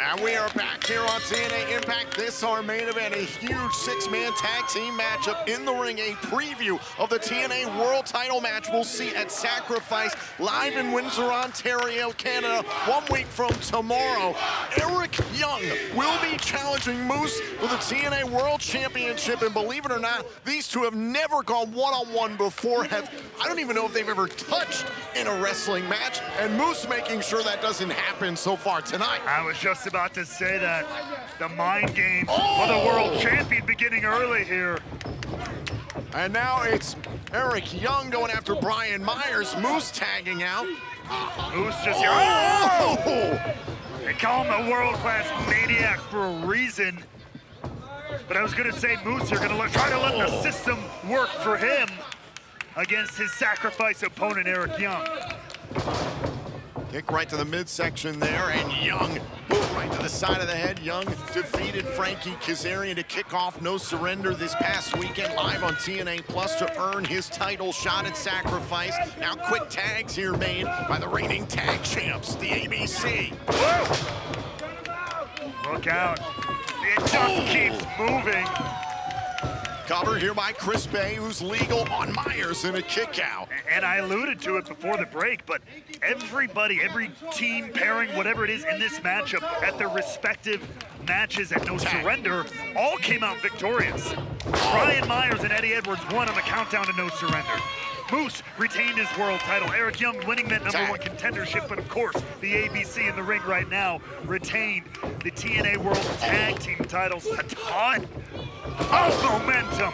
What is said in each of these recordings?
And we are back here on TNA Impact. This our main event, a huge six-man tag team matchup in the ring, a preview of the TNA World Title match we'll see at Sacrifice live in Windsor, Ontario, Canada, 1 week from tomorrow. Eric Young will be challenging Moose for the TNA World Championship, and believe it or not, these two have never gone one-on-one before. I don't even know if they've ever touched in a wrestling match, and Moose making sure that doesn't happen so far tonight. I was just about to say that. The mind game of the world champion beginning early here. And now it's Eric Young going after Brian Myers. Moose tagging out. Moose just here. Oh! They call him a world-class maniac for a reason. But I was going to say, Moose, you're going to try to let the system work for him against his Sacrifice opponent, Eric Young. Kick right to the midsection there, and Young, boom, right to the side of the head. Young defeated Frankie Kazarian to kick off No Surrender this past weekend live on TNA Plus to earn his title shot at Sacrifice. Now quick tags here made by the reigning tag champs, the ABC. Whoa. Look out. It just keeps moving. Cover here by Chris Bay, who's legal on Myers in a kick out. And I alluded to it before the break, but everybody, every team pairing, whatever it is in this matchup at their respective matches at No Surrender, all came out victorious. Brian Myers and Eddie Edwards won on the countdown to No Surrender. Moose retained his world title. Eric Young winning that #1 contendership, but of course, the ABC in the ring right now retained the TNA World Tag Team titles. A ton of momentum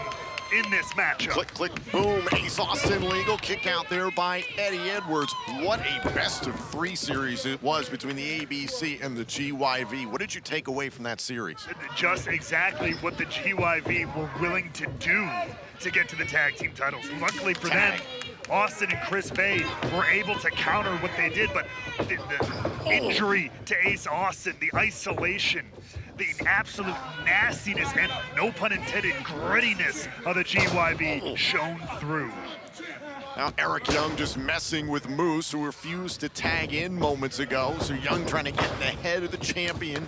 in this matchup. Click, click, boom. Ace Austin legal kick out there by Eddie Edwards. What a best-of-3 series it was between the ABC and the GYV. What did you take away from that series? Just exactly what the GYV were willing to do to get to the tag team titles. Luckily for them, Austin and Chris Bay were able to counter what they did, but the injury to Ace Austin, the isolation, the absolute nastiness and, no pun intended, grittiness of the GYV shone through. Now Eric Young just messing with Moose, who refused to tag in moments ago. So Young trying to get in the head of the champion.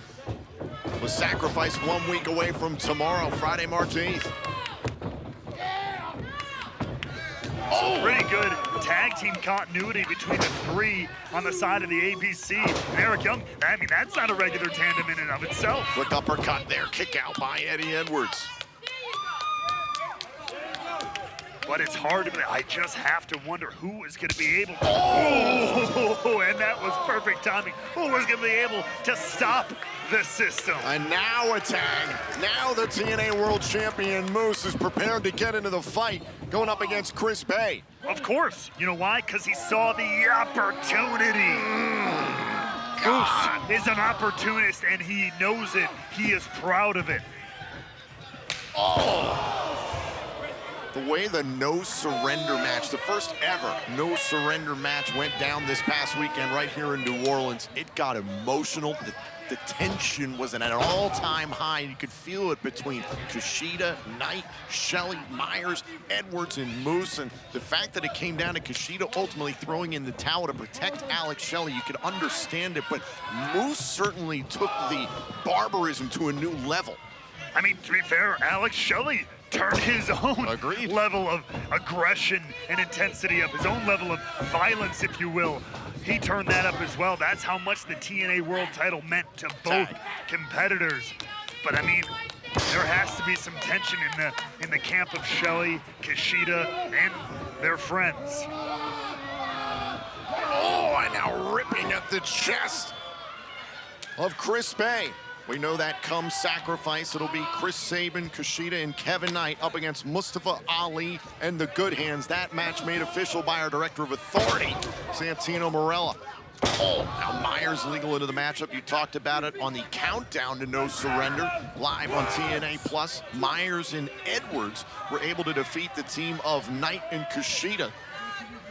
With Sacrifice 1 week away from tomorrow, Friday, March 8th. Pretty good tag team continuity between the three on the side of the ABC. And Eric Young, I mean, that's not a regular tandem in and of itself. Quick uppercut there, kick out by Eddie Edwards. But it's hard to believe. I just have to wonder who is going to be able to. Oh, and that was perfect timing. Who was going to be able to stop the system? And now a tag. Now the TNA World Champion Moose is prepared to get into the fight, going up against Chris Bay. Of course. You know why? Because he saw the opportunity. Moose is an opportunist, and he knows it. He is proud of it. The way the No Surrender match, the first ever No Surrender match, went down this past weekend right here in New Orleans, it got emotional. The tension was at an all-time high. You could feel it between Kushida, Knight, Shelley, Myers, Edwards, and Moose. And the fact that it came down to Kushida ultimately throwing in the towel to protect Alex Shelley, you could understand it. But Moose certainly took the barbarism to a new level. I mean, to be fair, Alex Shelley turned his own level of aggression and intensity up, his own level of violence, if you will. He turned that up as well. That's how much the TNA World title meant to both competitors. But I mean, there has to be some tension in the camp of Shelley, Kushida, and their friends. Oh, and now ripping at the chest of Chris Bay. We know that comes Sacrifice. It'll be Chris Sabin, Kushida, and Kevin Knight up against Mustafa Ali and the Good Hands. That match made official by our Director of Authority, Santino Marella. Now Myers legal into the matchup. You talked about it on the countdown to No Surrender, live on TNA Plus. Myers and Edwards were able to defeat the team of Knight and Kushida.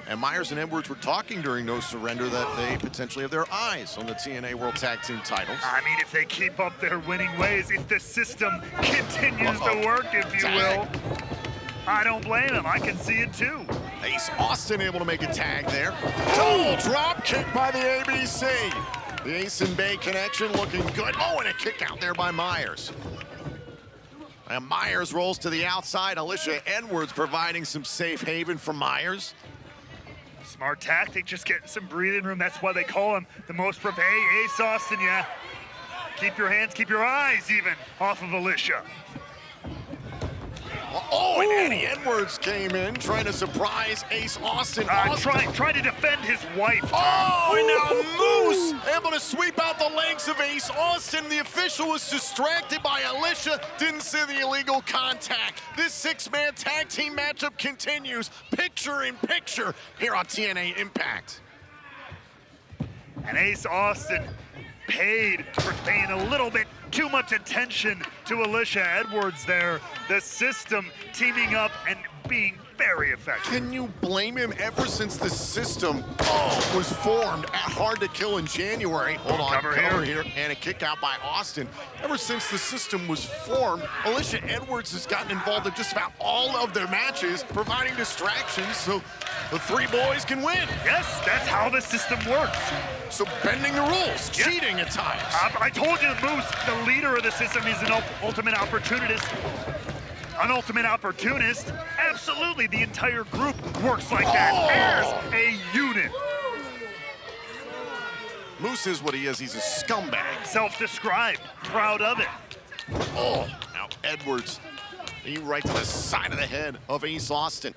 And Myers and Edwards were talking during No Surrender that they potentially have their eyes on the TNA World Tag Team titles. I mean, if they keep up their winning ways, if the system continues to work, if you will, I don't blame him. I can see it too. Ace Austin able to make a tag there. Double drop kick by the ABC. The Ace and Bay connection looking good. Oh, and a kick out there by Myers. And Myers rolls to the outside. Alicia Edwards providing some safe haven for Myers. Smart tactic, just getting some breathing room. That's why they call him the most prepared. Hey, Ace Austin, yeah. Keep your hands, keep your eyes even off of Alicia. Oh, and Eddie Edwards came in trying to surprise Ace Austin. Trying to defend his wife. Oh, and now Moose able to sweep out the legs of Ace Austin. The official was distracted by Alicia, didn't see the illegal contact. This six-man tag team matchup continues, picture in picture, here on TNA Impact. And Ace Austin paid for paying a little bit too much attention to Alicia Edwards there. The system teaming up and being very effective. Can you blame him? Ever since the system was formed at Hard to Kill in January. Hold on, cover here. And a kick out by Austin. Ever since the system was formed, Alicia Edwards has gotten involved in just about all of their matches, providing distractions so the three boys can win. Yes, that's how the system works. So bending the rules, cheating at times. I told you, Moose, the leader of the system, is an ultimate opportunist. An ultimate opportunist? Absolutely, the entire group works like that as a unit. Moose is what he is, he's a scumbag. Self-described, proud of it. Oh, now Edwards, he right to the side of the head of Ace Austin.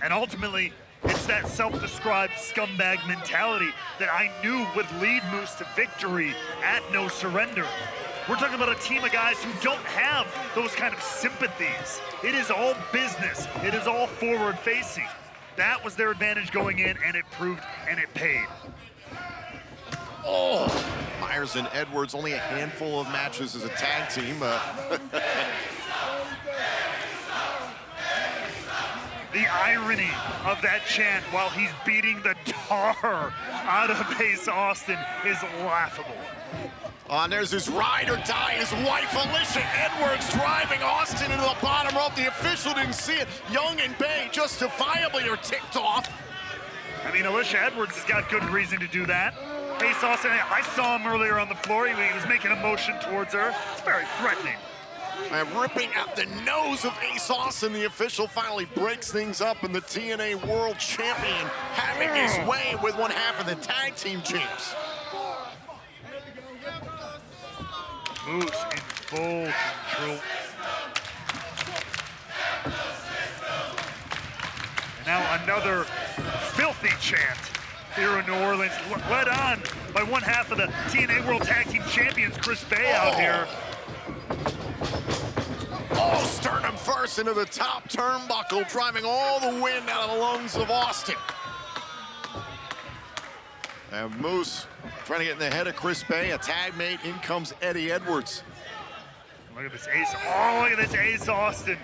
And ultimately, it's that self-described scumbag mentality that I knew would lead Moose to victory at No Surrender. We're talking about a team of guys who don't have those kind of sympathies. It is all business. It is all forward-facing. That was their advantage going in, and it proved, and it paid. Oh, Myers and Edwards, only a handful of matches as a tag team. The irony of that chant while he's beating the tar out of Ace Austin is laughable. And there's his ride or die, his wife, Alicia Edwards, driving Austin into the bottom rope. The official didn't see it. Young and Bay justifiably are ticked off. I mean, Alicia Edwards has got good reason to do that. Ace Austin, I saw him earlier on the floor. He was making a motion towards her. It's very threatening. And ripping out the nose of Ace Austin, the official finally breaks things up, and the TNA World Champion having his way with one half of the tag team teams. Moose in full control. And now another filthy chant here in New Orleans, led on by one half of the TNA World Tag Team Champions, Chris Bay, out here. Oh, sternum first into the top turnbuckle, driving all the wind out of the lungs of Austin. And Moose trying to get in the head of Chris Bay, a tag mate. In comes Eddie Edwards. Look at this Ace. Oh, look at this Ace Austin.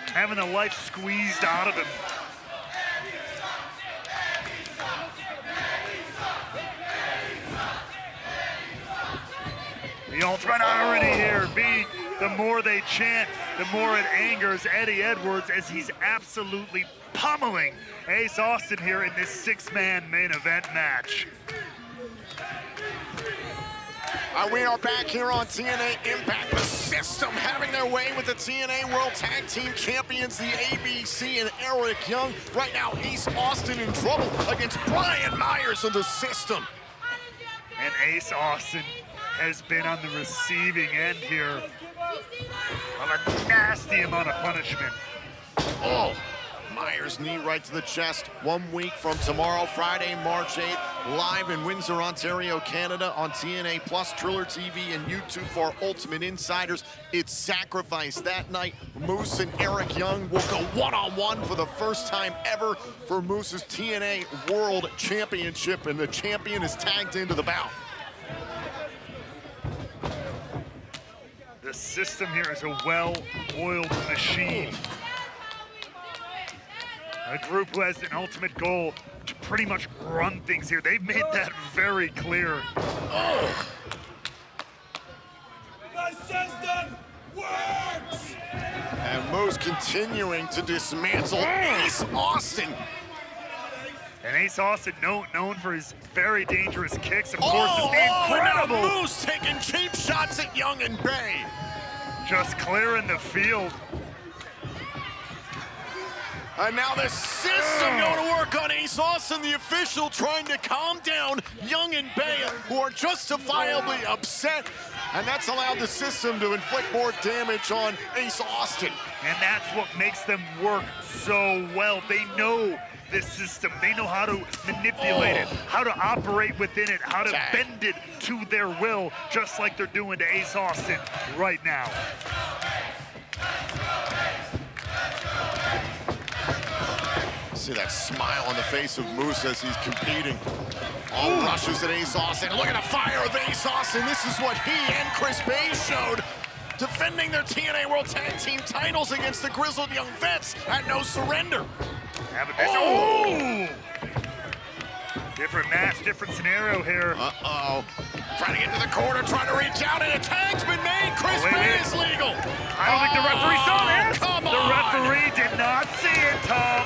Having the life squeezed out of him. The ultimate irony here being the more they chant, the more it angers Eddie Edwards as he's absolutely pummeling Ace Austin here in this six-man main event match. We are back here on TNA Impact. The system having their way with the TNA World Tag Team Champions, the ABC and Eric Young. Right now, Ace Austin in trouble against Brian Myers of the system. And Ace Austin has been on the receiving end here of a nasty amount of punishment. Oh, Myers knee right to the chest. 1 week from tomorrow, Friday, March 8th, live in Windsor, Ontario, Canada on TNA Plus, Triller TV, and YouTube for Ultimate Insiders. It's Sacrifice that night. Moose and Eric Young will go one-on-one for the first time ever for Moose's TNA World Championship, and the champion is tagged into the bout. The system here is a well-oiled machine. A group who has an ultimate goal to pretty much run things here. They've made that very clear. Oh. The system works! And Moose continuing to dismantle Ace Austin. And Ace Austin, known for his very dangerous kicks, of course, is the and incredible. now Moose taking cheap shots at Young and Bay. Just clearing the field. And now the system going to work on Ace Austin, the official, trying to calm down Young and Bay, who are justifiably upset. And that's allowed the system to inflict more damage on Ace Austin. And that's what makes them work so well. They know this system. They know how to manipulate it, how to operate within it, how to bend it to their will, just like they're doing to Ace Austin right now. See that smile on the face of Moose as he's competing. All rushes at Ace Austin. Look at the fire of Ace Austin. This is what he and Chris Bay showed, defending their TNA World Tag Team titles against the Grizzled Young Vets at No Surrender. Different match, different scenario here. Uh-oh. Trying to get to the corner, trying to reach out, and a tag's been made. Chris Bay is legal. I don't think the referee saw this. Come the on. referee did not see it, Tom.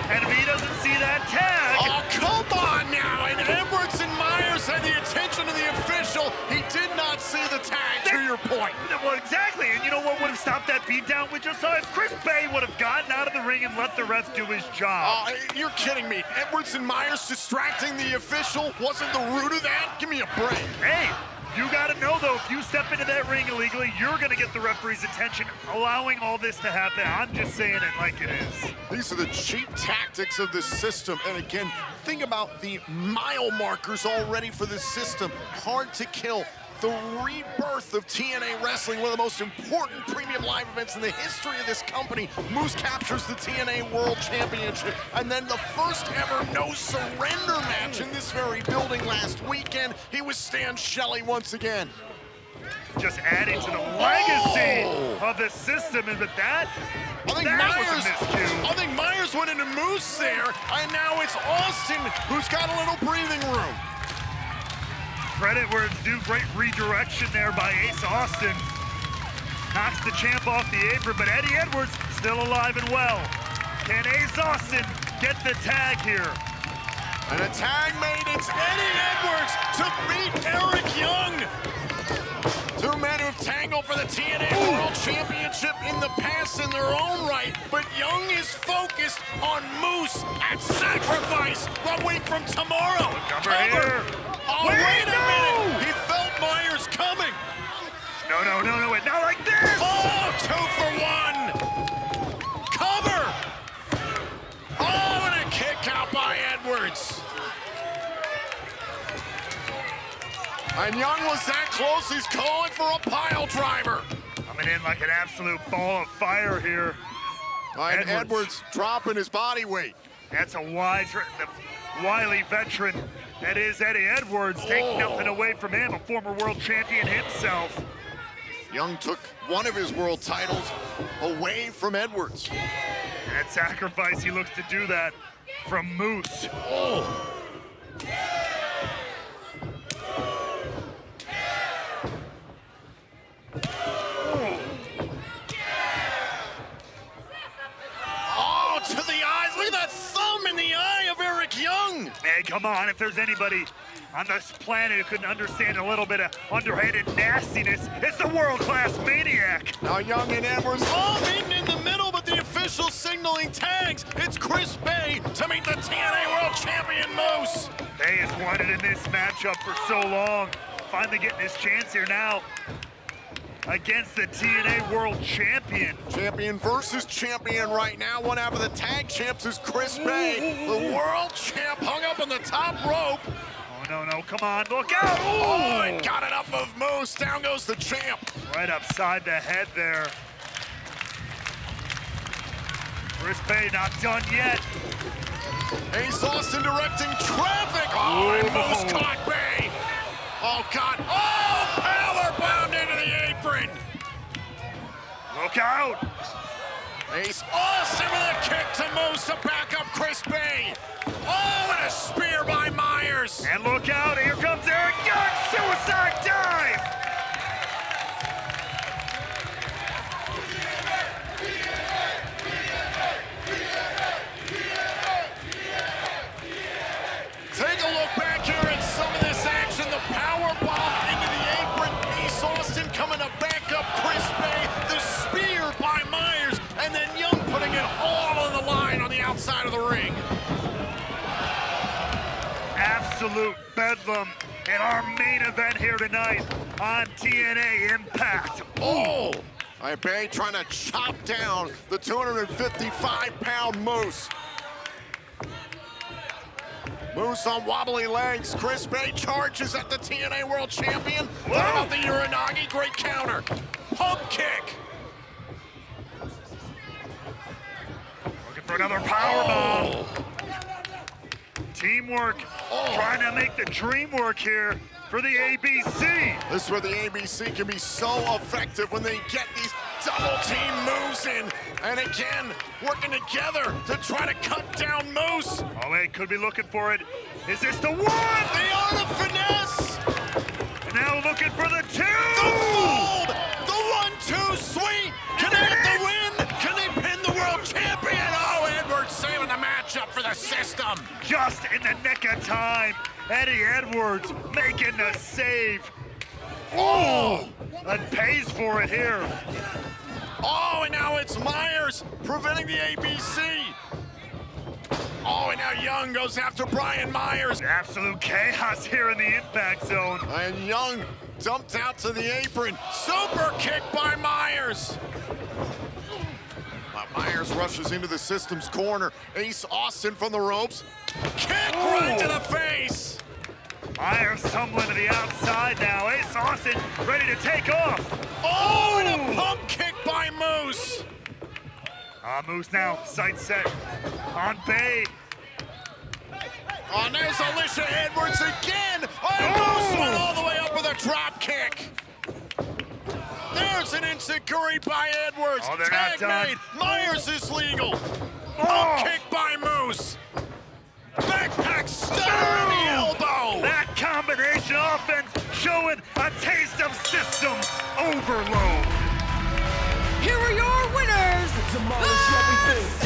And if he doesn't see that tag... Oh, come on now. And Edwards and Myers had the attention of the official. He did not see the tag, to your point. Well, exactly. And you know what would have stopped that beatdown we just saw? If Chris Bay would have gotten out of the ring and let the ref do his job. You're kidding me. Edwards and Myers distracting the official wasn't the root of that? Give me a break. Hey, you got to know, though, if you step into that ring illegally, you're going to get the referee's attention, allowing all this to happen. I'm just saying it like it is. These are the cheap tactics of the system. And again, think about the mile markers already for this system. Hard to kill. The rebirth of TNA Wrestling, one of the most important premium live events in the history of this company. Moose captures the TNA World Championship, and then the first ever no surrender match in this very building last weekend. He withstands Shelley once again. Just adding to the legacy of the system, and with that, was a miscue. I think Myers went into Moose there, and now it's Austin who's got a little breathing room. Credit where it's due. Great redirection there by Ace Austin. Knocks the champ off the apron, but Eddie Edwards still alive and well. Can Ace Austin get the tag here? And a tag made. It's Eddie Edwards to beat Eric Young. Two men who have tangled for the TNA World Championship in the past in their own right, but Young is focused on Moose at Sacrifice 1 week from tomorrow. Cover here. Oh, wait a minute! He felt Myers coming! No, not like this! Oh, 2 for 1! Cover! Oh, and a kick out by Edwards! And Young was that close, he's calling for a pile driver! Coming in like an absolute ball of fire here. And Edwards dropping his body weight. That's a wily veteran. That is Eddie Edwards. Take nothing away from him, a former world champion himself. Young took one of his world titles away from Edwards. At Sacrifice, he looks to do that from Moose. To the eyes. Look at that thumb in the eye of Eric Young. Hey, come on. If there's anybody on this planet who couldn't understand a little bit of underhanded nastiness, it's the world-class Maniac. Now Young and Edwards all meeting in the middle, but the official signaling tags. It's Chris Bay to meet the TNA World Champion Moose. Bay has wanted in this matchup for so long. Finally getting his chance here now against the TNA World Champion. Champion versus champion right now. One half of the tag champs is Chris Bay. The world champ hung up on the top rope. Oh, no, come on, look out! Oh, and got enough of Moose. Down goes the champ. Right upside the head there. Chris Bay not done yet. Ace Austin directing traffic. Oh, and Moose caught Bay. Oh, God. Oh, power bound into the apron. Look out. Ace Austin with a kick to Moose to back up Chris Bay. Oh, and a spear by Myers. And look out, here comes Eric Young, suicide dive. absolute bedlam in our main event here tonight on TNA Impact. Oh! iMPACT trying to chop down the 255-pound Moose. Moose on wobbly legs. Chris Bay charges at the TNA World Champion. What about the Uranagi? Great counter. Pump kick. Looking for another power bomb. Teamwork, trying to make the dream work here for the ABC. This is where the ABC can be so effective when they get these double team moves in. And again, working together to try to cut down Moose. Oh, wait, could be looking for it. Is this the one? The art of finesse. And now looking for the two. The fold. The 1-2 sweep. Can they get the win? Can they pin the world champion? Oh, Edwards saving the matchup for the system. Just in the nick of time. Eddie Edwards making the save. Oh, and pays for it here. Oh, and now it's Myers preventing the ABC. Oh, and now Young goes after Brian Myers. Absolute chaos here in the impact zone. And Young dumped out to the apron. Super kick by Myers. But Myers rushes into the system's corner. Ace Austin from the ropes. Kick right to the face. Myers tumbling to the outside now. Ace Austin ready to take off. Oh, and a pump kick by Moose. Moose now, sight set on Bay. Oh, and there's Alicia Edwards again. Oh, Moose went all the way up with a drop kick. There's an enziguri by Edwards. Oh, they're Tag not done. made. Myers is legal. Pump kick by Moose. Backpack stunner on the elbow. That combination offense showing a taste of system overload. Here are your winners, the